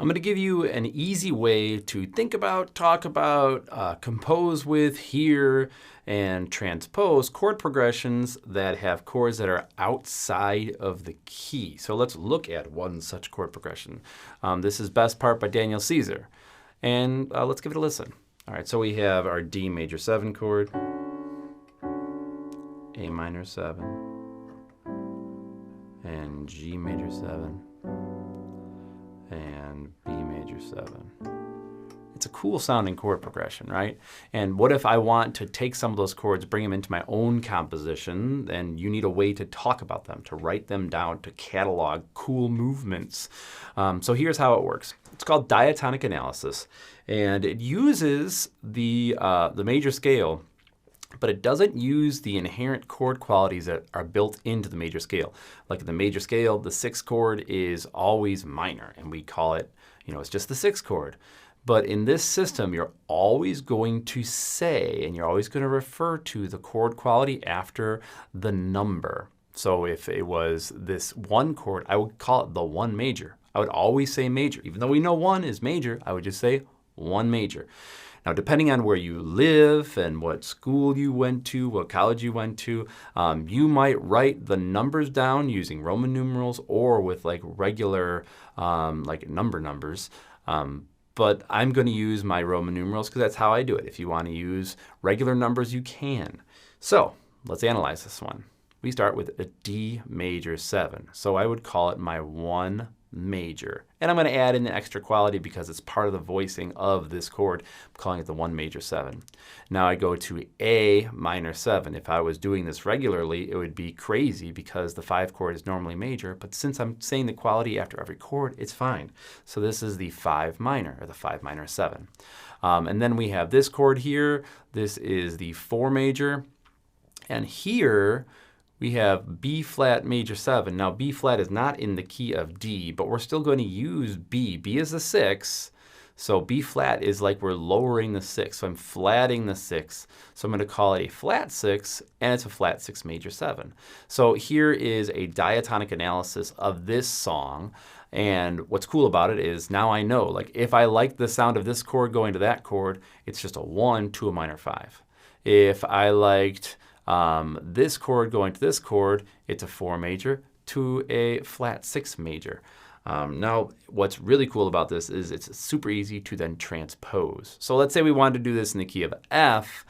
I'm going to give you an easy way to think about, talk about, compose with, hear, and transpose chord progressions that have chords that are outside of the key. So let's look at one such chord progression. This is Best Part by Daniel Caesar. And let's give it a listen. All right, so we have our D major 7 chord, A minor 7, and G major 7, and B major 7. It's a cool sounding chord progression, right? And what if I want to take some of those chords, bring them into my own composition, and you need a way to talk about them, to write them down, to catalog cool movements. So here's how it works. It's called diatonic analysis, and it uses the major scale, but it doesn't use the inherent chord qualities that are built into the major scale. Like in the major scale, the 6th chord is always minor, and we call it, it's just the 6th chord. But in this system, you're always going to say, and you're always going to refer to the chord quality after the number. So if it was this 1 chord, I would call it the 1 major. I would always say major. Even though we know 1 is major, I would just say 1 major. Now, depending on where you live and what school you went to, what college you went to, you might write the numbers down using Roman numerals or with like regular like numbers. But I'm going to use my Roman numerals because that's how I do it. If you want to use regular numbers, you can. So let's analyze this one. We start with a D major 7. So I would call it my 1 major. And I'm going to add in the extra quality because it's part of the voicing of this chord. I'm calling it the 1 major 7. Now I go to A minor 7. If I was doing this regularly, it would be crazy because the 5 chord is normally major, but since I'm saying the quality after every chord, it's fine. So this is the 5 minor, or the 5 minor 7. And then we have this chord here. This is the 4 major. And here we have B flat major 7. Now B flat is not in the key of D, but we're still going to use B. B is the 6, so B flat is like we're lowering the 6. So I'm flatting the 6. So I'm going to call it a flat 6, and it's a flat 6 major 7. So here is a diatonic analysis of this song. And what's cool about it is now I know, like if I like the sound of this chord going to that chord, it's just a 1 to a minor 5. If I liked this chord going to this chord, it's a 4 major to a flat 6 major. Now, what's really cool about this is it's super easy to then transpose. So let's say we wanted to do this in the key of F.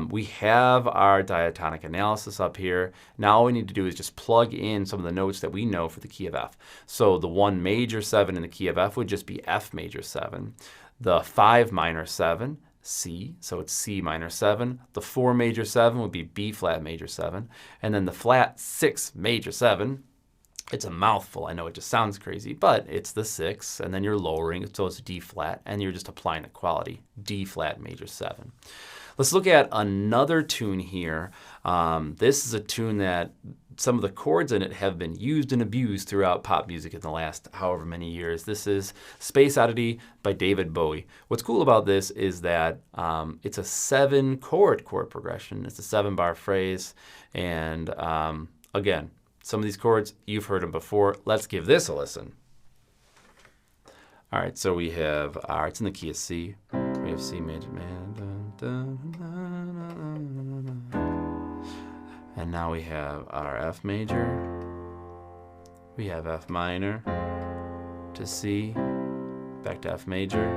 We have our diatonic analysis up here. Now all we need to do is just plug in some of the notes that we know for the key of F. So the 1 major 7 in the key of F would just be F major 7. The 5 minor 7, C, so it's C minor 7. The 4 major 7 would be B flat major 7. And then the flat 6 major 7, it's a mouthful. I know it just sounds crazy, but it's the 6, and then you're lowering it, so it's D flat, and you're just applying the quality, D flat major 7. Let's look at another tune here. This is a tune that some of the chords in it have been used and abused throughout pop music in the last however many years. This is Space Oddity by David Bowie. What's cool about this is that it's a 7 chord progression. It's a 7-bar phrase. And again, some of these chords, you've heard them before. Let's give this a listen. All right, so we have it's in the key of C. We have C major, and now we have our F major. We have F minor to C, back to F major,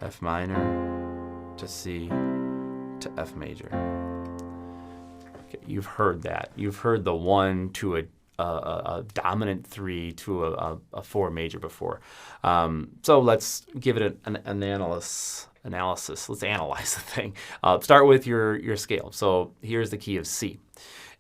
F minor to C to F major. Okay, you've heard that. You've heard the 1 to a dominant 3 to a 4 major before. So let's give it an analysis. Let's analyze the thing. Start with your scale. So here's the key of C.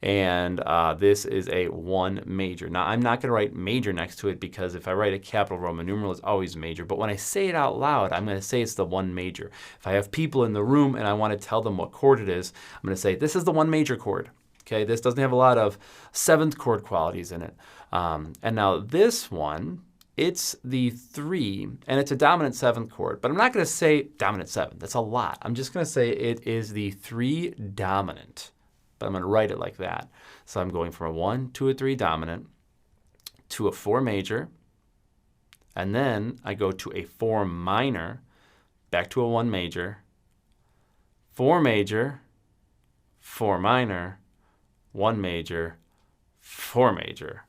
And this is a 1 major. Now, I'm not going to write major next to it because if I write a capital Roman numeral, it's always major. But when I say it out loud, I'm going to say it's the 1 major. If I have people in the room and I want to tell them what chord it is, I'm going to say, this is the 1 major chord. Okay, this doesn't have a lot of 7th chord qualities in it. And now this one, it's the 3, and it's a dominant 7th chord. But I'm not going to say dominant 7. That's a lot. I'm just going to say it is the 3 dominant. But I'm going to write it like that. So I'm going from a 1 to a 3 dominant to a 4 major And then I go to a 4 minor, back to a 1 major, 4 major, 4 minor, 1 major, 4 major.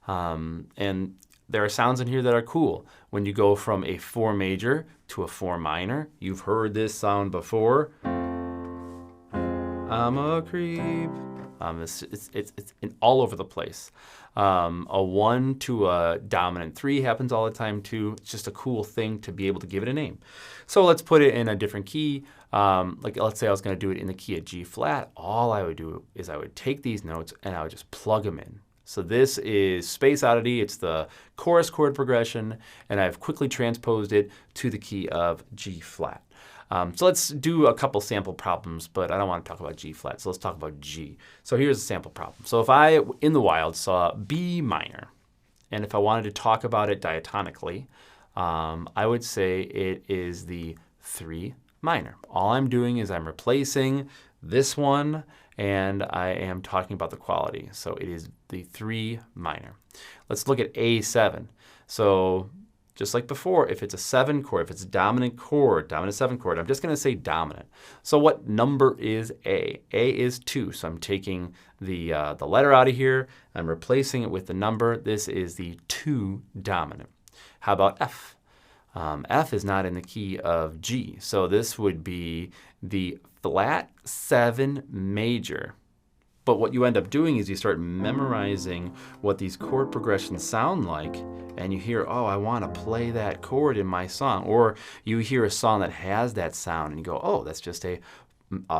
And there are sounds in here that are cool. When you go from a 4 major to a 4 minor, you've heard this sound before. I'm a creep. It's all over the place. A 1 to a dominant 3 happens all the time too. It's just a cool thing to be able to give it a name. So let's put it in a different key. Like let's say I was going to do it in the key of G flat. All I would do is I would take these notes and I would just plug them in. So this is space oddity. It's the chorus chord progression, and I've quickly transposed it to the key of G flat. So let's do a couple sample problems, but I don't want to talk about G flat, so let's talk about G. So here's a sample problem. So if I, in the wild, saw B minor, and if I wanted to talk about it diatonically, I would say it is the 3 minor. All I'm doing is I'm replacing this one, and I am talking about the quality. So it is the 3 minor. Let's look at A7. So just like before, if it's a 7 chord, if it's a dominant chord, dominant 7 chord, I'm just going to say dominant. So what number is A? A is 2. So I'm taking the letter out of here. I'm replacing it with the number. This is the 2 dominant. How about F? F is not in the key of G. So this would be the flat 7 major. But what you end up doing is you start memorizing what these chord progressions sound like, and you hear, oh, I want to play that chord in my song. Or you hear a song that has that sound, and you go, oh, that's just a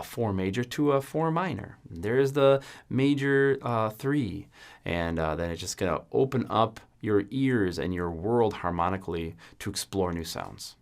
4 major to a 4 minor. There's the major 3. And then it's just going to open up your ears and your world harmonically to explore new sounds.